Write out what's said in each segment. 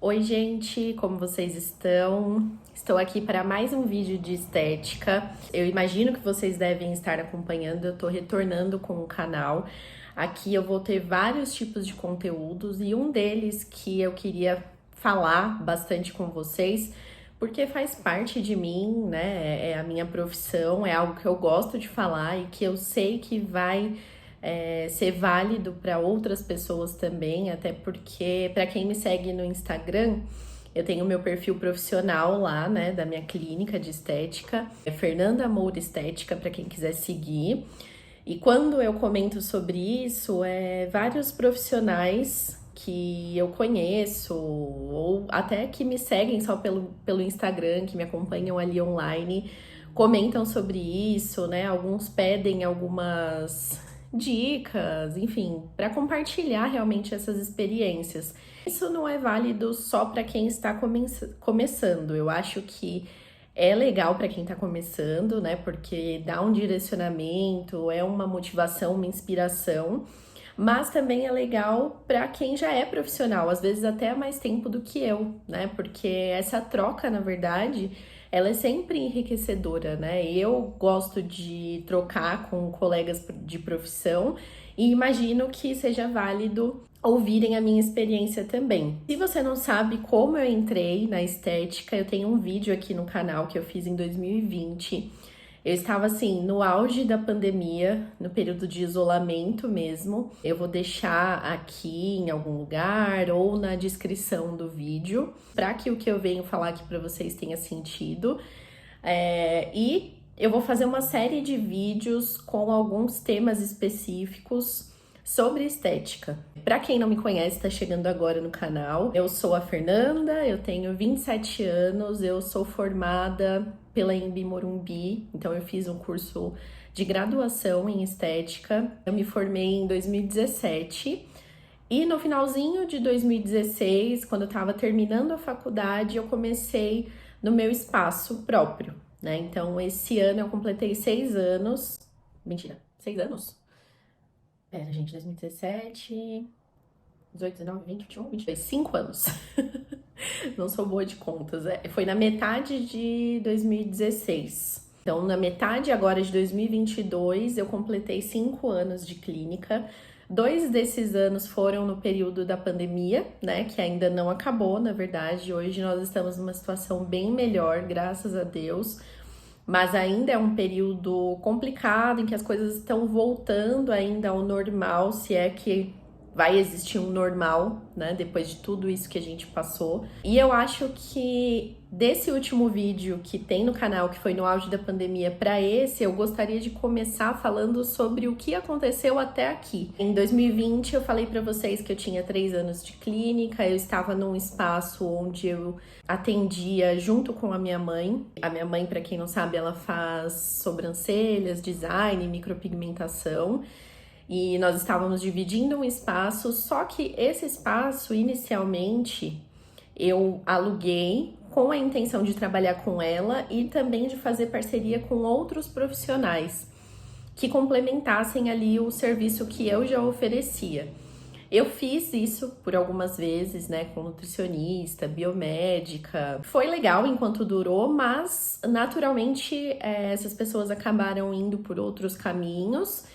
Oi, gente, como vocês estão? Estou aqui para mais um vídeo de estética. Eu imagino que vocês devem estar acompanhando, eu estou retornando com o canal. Aqui eu vou ter vários tipos de conteúdos e um deles que eu queria falar bastante com vocês, porque faz parte de mim, né? É a minha profissão, é algo que eu gosto de falar e que eu sei que vai ser válido para outras pessoas também, até porque, para quem me segue no Instagram, eu tenho meu perfil profissional lá, né, da minha clínica de estética, é Fernanda Moura Estética, para quem quiser seguir. E quando eu comento sobre isso, vários profissionais que eu conheço, ou até que me seguem só pelo Instagram, que me acompanham ali online, comentam sobre isso, né? Alguns pedem algumas dicas, enfim, para compartilhar realmente essas experiências. Isso não é válido só para quem está começando. Eu acho que é legal para quem está começando, né? Porque dá um direcionamento, é uma motivação, uma inspiração. Mas também é legal para quem já é profissional, às vezes até há mais tempo do que eu, né? Porque essa troca, na verdade, ela é sempre enriquecedora, né? Eu gosto de trocar com colegas de profissão e imagino que seja válido ouvirem a minha experiência também. Se você não sabe como eu entrei na estética, eu tenho um vídeo aqui no canal que eu fiz em 2020. Eu estava assim, no auge da pandemia, no período de isolamento mesmo. Eu vou deixar aqui em algum lugar ou na descrição do vídeo, para que o que eu venho falar aqui para vocês tenha sentido. E eu vou fazer uma série de vídeos com alguns temas específicos sobre estética. Para quem não me conhece, está chegando agora no canal, eu sou a Fernanda, eu tenho 27 anos, eu sou formada pela Embi Morumbi, então eu fiz um curso de graduação em estética. Eu me formei em 2017 e no finalzinho de 2016, quando eu estava terminando a faculdade, eu comecei no meu espaço próprio, né? Então esse ano eu completei 6 anos. Mentira, 6 anos? Pera, gente, 2017, 18, 19, 20, 21, 22, 5 anos. Não sou boa de contas. Foi na metade de 2016. Então, na metade agora de 2022, eu completei 5 anos de clínica. 2 desses anos foram no período da pandemia, né? Que ainda não acabou, na verdade. Hoje nós estamos numa situação bem melhor, graças a Deus. Mas ainda é um período complicado em que as coisas estão voltando ainda ao normal, se é que vai existir um normal, né, depois de tudo isso que a gente passou. E eu acho que desse último vídeo que tem no canal, que foi no auge da pandemia, para esse, eu gostaria de começar falando sobre o que aconteceu até aqui. Em 2020, eu falei para vocês que eu tinha 3 anos de clínica, eu estava num espaço onde eu atendia junto com a minha mãe. A minha mãe, para quem não sabe, ela faz sobrancelhas, design, micropigmentação. E nós estávamos dividindo um espaço, só que esse espaço, inicialmente, eu aluguei com a intenção de trabalhar com ela e também de fazer parceria com outros profissionais que complementassem ali o serviço que eu já oferecia. Eu fiz isso por algumas vezes, né, com nutricionista, biomédica. Foi legal enquanto durou, mas naturalmente essas pessoas acabaram indo por outros caminhos.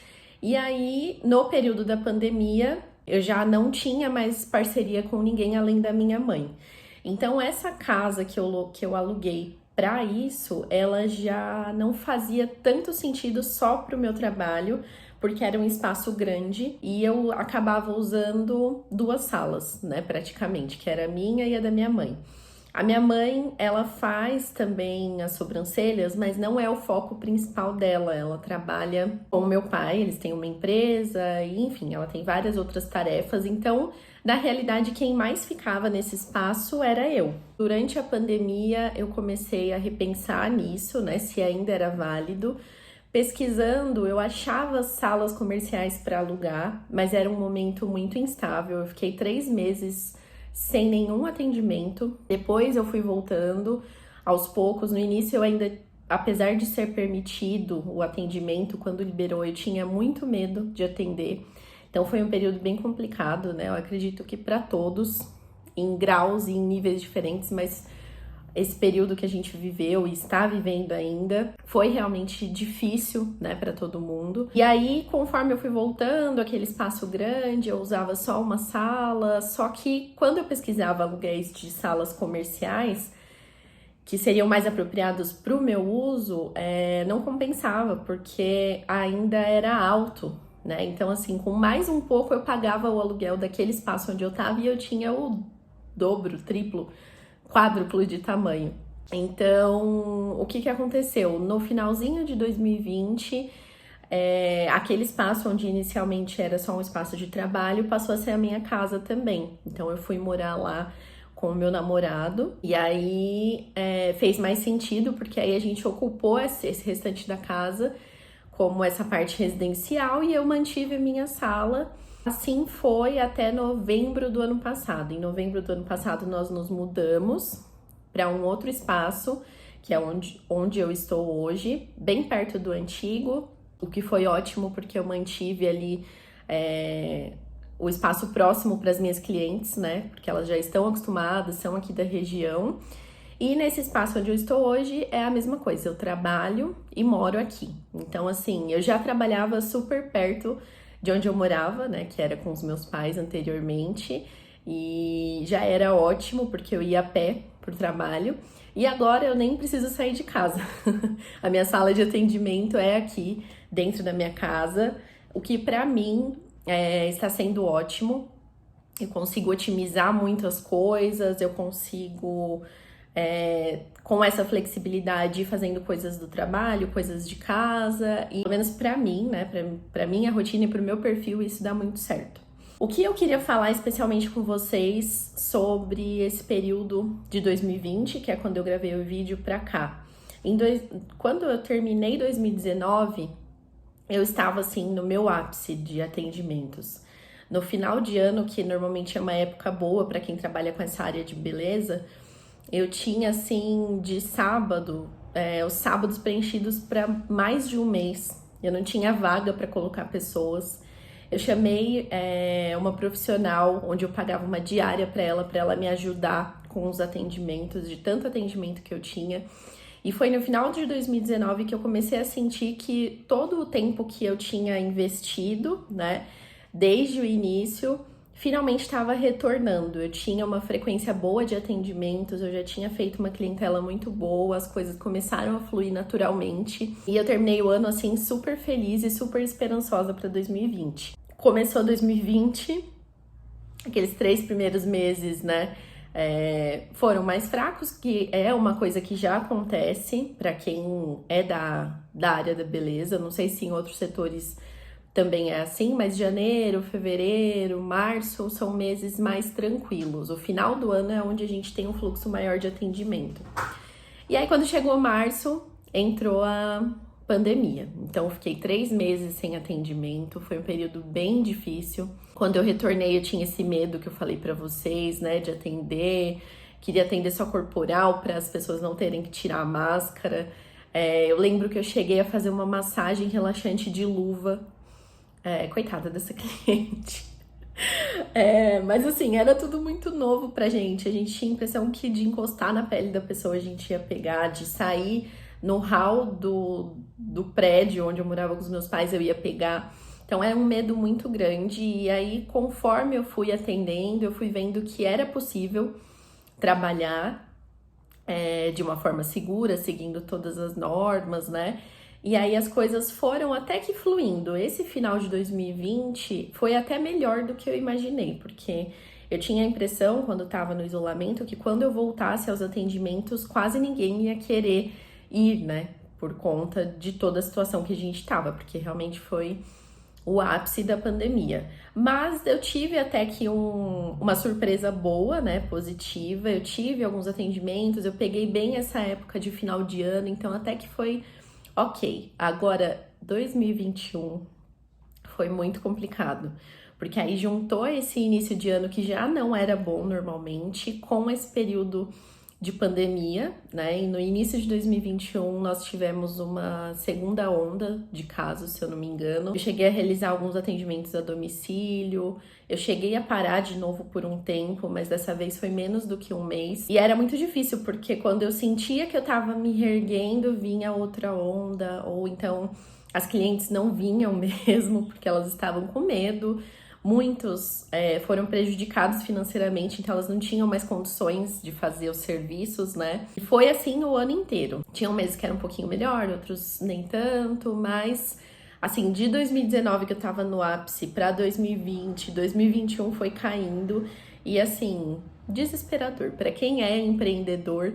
E aí, no período da pandemia, eu já não tinha mais parceria com ninguém além da minha mãe. Então, essa casa que eu aluguei para isso, ela já não fazia tanto sentido só para o meu trabalho, porque era um espaço grande e eu acabava usando 2 salas, né, praticamente, que era a minha e a da minha mãe. A minha mãe, ela faz também as sobrancelhas, mas não é o foco principal dela. Ela trabalha com o meu pai, eles têm uma empresa, e, enfim, ela tem várias outras tarefas. Então, na realidade, quem mais ficava nesse espaço era eu. Durante a pandemia, eu comecei a repensar nisso, né, se ainda era válido. Pesquisando, eu achava salas comerciais para alugar, mas era um momento muito instável. Eu fiquei 3 meses sem nenhum atendimento. Depois eu fui voltando aos poucos. No início eu ainda, apesar de ser permitido o atendimento, quando liberou, eu tinha muito medo de atender. Então foi um período bem complicado, né? Eu acredito que para todos. em graus e em níveis diferentes, mas esse período que a gente viveu e está vivendo ainda foi realmente difícil, né, para todo mundo. E aí, conforme eu fui voltando, aquele espaço grande, eu usava só uma sala, só que quando eu pesquisava aluguéis de salas comerciais, que seriam mais apropriados para o meu uso, não compensava, porque ainda era alto, né? Então, assim, com mais um pouco eu pagava o aluguel daquele espaço onde eu estava e eu tinha o dobro, triplo, quádruplo de tamanho. Então, o que aconteceu? No finalzinho de 2020, aquele espaço onde inicialmente era só um espaço de trabalho passou a ser a minha casa também. Então, eu fui morar lá com o meu namorado, e aí fez mais sentido, porque aí a gente ocupou esse restante da casa como essa parte residencial e eu mantive a minha sala. Assim foi até novembro do ano passado. Em novembro do ano passado nós nos mudamos para um outro espaço, que é onde eu estou hoje, bem perto do antigo, o que foi ótimo porque eu mantive ali o espaço próximo para as minhas clientes, né? Porque elas já estão acostumadas, são aqui da região. E nesse espaço onde eu estou hoje é a mesma coisa, eu trabalho e moro aqui. Então, assim, eu já trabalhava super perto de onde eu morava, né? Que era com os meus pais anteriormente. E já era ótimo, porque eu ia a pé pro trabalho. E agora eu nem preciso sair de casa. A minha sala de atendimento é aqui, dentro da minha casa. O que pra mim está sendo ótimo. Eu consigo otimizar muitas coisas, eu consigo, com essa flexibilidade, ir fazendo coisas do trabalho, coisas de casa, e pelo menos pra mim, né, pra minha rotina e pro meu perfil, isso dá muito certo. O que eu queria falar especialmente com vocês sobre esse período de 2020, que é quando eu gravei o vídeo pra cá. Quando eu terminei 2019, eu estava assim no meu ápice de atendimentos. No final de ano, que normalmente é uma época boa para quem trabalha com essa área de beleza, eu tinha assim de sábado, os sábados preenchidos para mais de um mês. Eu não tinha vaga para colocar pessoas. Eu chamei uma profissional, onde eu pagava uma diária para ela me ajudar com os atendimentos, de tanto atendimento que eu tinha. E foi no final de 2019 que eu comecei a sentir que todo o tempo que eu tinha investido, né, desde o início, finalmente estava retornando. Eu tinha uma frequência boa de atendimentos, eu já tinha feito uma clientela muito boa, as coisas começaram a fluir naturalmente. E eu terminei o ano assim super feliz e super esperançosa para 2020. Começou 2020, aqueles 3 primeiros meses, né? Foram mais fracos, que é uma coisa que já acontece para quem é da área da beleza. Não sei se em outros setores também é assim, mas janeiro, fevereiro, março são meses mais tranquilos. O final do ano é onde a gente tem um fluxo maior de atendimento. E aí, quando chegou março, entrou a pandemia. Então, eu fiquei 3 meses sem atendimento, foi um período bem difícil. Quando eu retornei, eu tinha esse medo que eu falei pra vocês, né, de atender. Queria atender só corporal, para as pessoas não terem que tirar a máscara. Eu lembro que eu cheguei a fazer uma massagem relaxante de luva. Coitada dessa cliente. Mas assim, era tudo muito novo pra gente. A gente tinha a impressão que de encostar na pele da pessoa a gente ia pegar, de sair no hall do prédio onde eu morava com os meus pais, eu ia pegar. Então era um medo muito grande. E aí, conforme eu fui atendendo, eu fui vendo que era possível trabalhar de uma forma segura, seguindo todas as normas, né? E aí as coisas foram até que fluindo. Esse final de 2020 foi até melhor do que eu imaginei, porque eu tinha a impressão, quando eu estava no isolamento, que quando eu voltasse aos atendimentos, quase ninguém ia querer ir, né? Por conta de toda a situação que a gente estava, porque realmente foi o ápice da pandemia. Mas eu tive até que uma surpresa boa, né? Positiva. Eu tive alguns atendimentos, eu peguei bem essa época de final de ano, então até que foi ok. Agora, 2021 foi muito complicado, porque aí juntou esse início de ano que já não era bom normalmente, com esse período de pandemia, né? E no início de 2021 nós tivemos uma segunda onda de casos, se eu não me engano. Eu cheguei a realizar alguns atendimentos a domicílio, eu cheguei a parar de novo por um tempo, mas dessa vez foi menos do que um mês. E era muito difícil, porque quando eu sentia que eu tava me reerguendo, vinha outra onda, ou então as clientes não vinham mesmo, porque elas estavam com medo. Muitos foram prejudicados financeiramente, então elas não tinham mais condições de fazer os serviços, né? E foi assim o ano inteiro. Tinham meses que eram um pouquinho melhor, outros nem tanto, mas assim, de 2019 que eu tava no ápice para 2020, 2021 foi caindo e assim, desesperador. Para quem é empreendedor,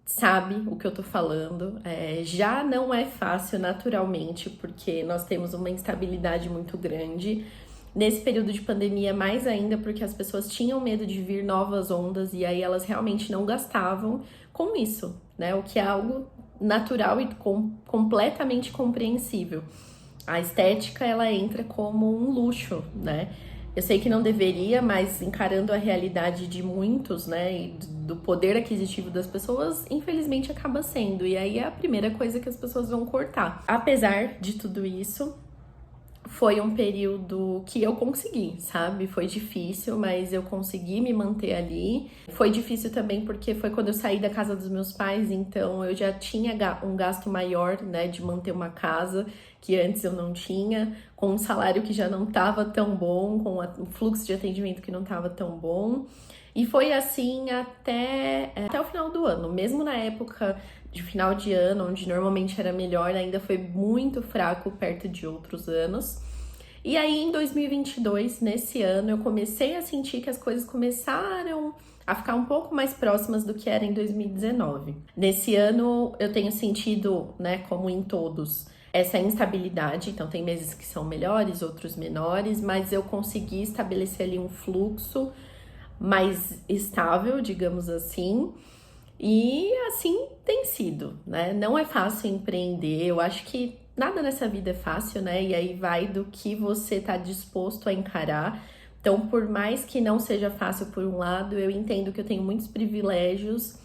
sabe o que eu tô falando. Já não é fácil naturalmente, porque nós temos uma instabilidade muito grande. Nesse período de pandemia, mais ainda, porque as pessoas tinham medo de vir novas ondas e aí elas realmente não gastavam com isso, né? O que é algo natural e completamente compreensível. A estética, ela entra como um luxo, né? Eu sei que não deveria, mas encarando a realidade de muitos, né, e do poder aquisitivo das pessoas, infelizmente acaba sendo. E aí é a primeira coisa que as pessoas vão cortar. Apesar de tudo isso, foi um período que eu consegui, sabe? Foi difícil, mas eu consegui me manter ali. Foi difícil também porque foi quando eu saí da casa dos meus pais, então eu já tinha um gasto maior, né, de manter uma casa, que antes eu não tinha, com um salário que já não estava tão bom, com um fluxo de atendimento que não estava tão bom. E foi assim até o final do ano, mesmo na época de final de ano, onde normalmente era melhor, ainda foi muito fraco perto de outros anos. E aí, em 2022, nesse ano, eu comecei a sentir que as coisas começaram a ficar um pouco mais próximas do que era em 2019. Nesse ano, eu tenho sentido, né, como em todos, essa instabilidade. Então, tem meses que são melhores, outros menores, mas eu consegui estabelecer ali um fluxo mais estável, digamos assim. E assim tem sido, né? Não é fácil empreender, eu acho que nada nessa vida é fácil, né? E aí vai do que você tá disposto a encarar. Então, por mais que não seja fácil por um lado, eu entendo que eu tenho muitos privilégios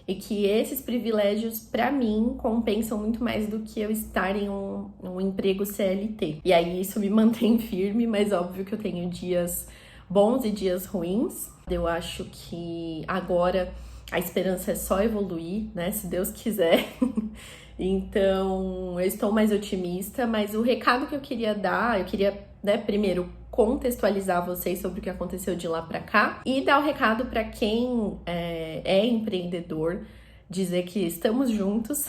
e que esses privilégios, para mim, compensam muito mais do que eu estar em um emprego CLT. E aí isso me mantém firme, mas óbvio que eu tenho dias bons e dias ruins. Eu acho que agora a esperança é só evoluir, né? Se Deus quiser. Então, eu estou mais otimista, mas o recado que eu queria dar, eu queria, né, primeiro contextualizar vocês sobre o que aconteceu de lá para cá e dar o recado para quem é empreendedor, dizer que estamos juntos.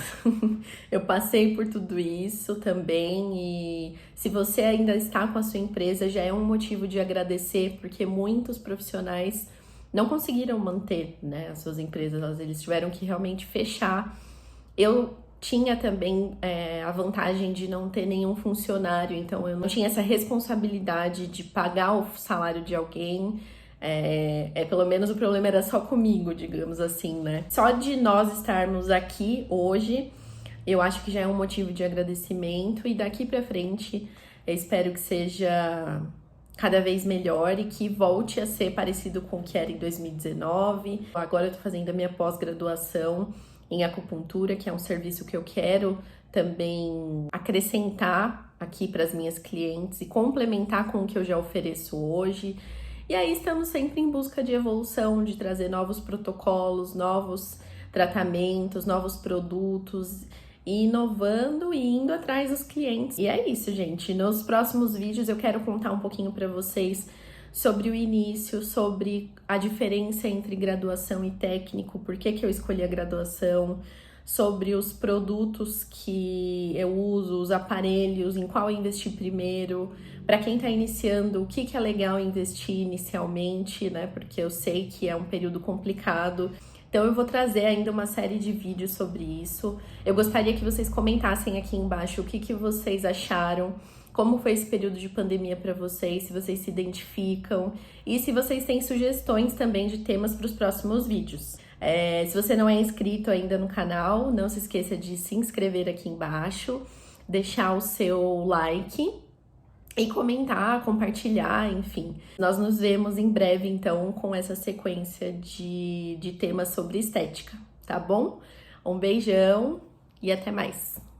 Eu passei por tudo isso também e se você ainda está com a sua empresa, já é um motivo de agradecer, porque muitos profissionais não conseguiram manter, né, as suas empresas, eles tiveram que realmente fechar. Eu tinha também a vantagem de não ter nenhum funcionário, então eu não tinha essa responsabilidade de pagar o salário de alguém. Pelo menos o problema era só comigo, digamos assim, né? Só de nós estarmos aqui hoje, eu acho que já é um motivo de agradecimento e daqui pra frente eu espero que seja cada vez melhor e que volte a ser parecido com o que era em 2019. Agora eu tô fazendo a minha pós-graduação em acupuntura, que é um serviço que eu quero também acrescentar aqui para as minhas clientes e complementar com o que eu já ofereço hoje. E aí estamos sempre em busca de evolução, de trazer novos protocolos, novos tratamentos, novos produtos, e inovando e indo atrás dos clientes. E é isso, gente. Nos próximos vídeos eu quero contar um pouquinho para vocês sobre o início, sobre a diferença entre graduação e técnico, por que eu escolhi a graduação, sobre os produtos que eu uso, os aparelhos, em qual investir primeiro, para quem está iniciando, o que é legal investir inicialmente, né? Porque eu sei que é um período complicado. Então eu vou trazer ainda uma série de vídeos sobre isso. Eu gostaria que vocês comentassem aqui embaixo o que vocês acharam, como foi esse período de pandemia para vocês, se vocês se identificam e se vocês têm sugestões também de temas para os próximos vídeos. Se você não é inscrito ainda no canal, não se esqueça de se inscrever aqui embaixo, deixar o seu like e comentar, compartilhar, enfim. Nós nos vemos em breve, então, com essa sequência de temas sobre estética, tá bom? Um beijão e até mais!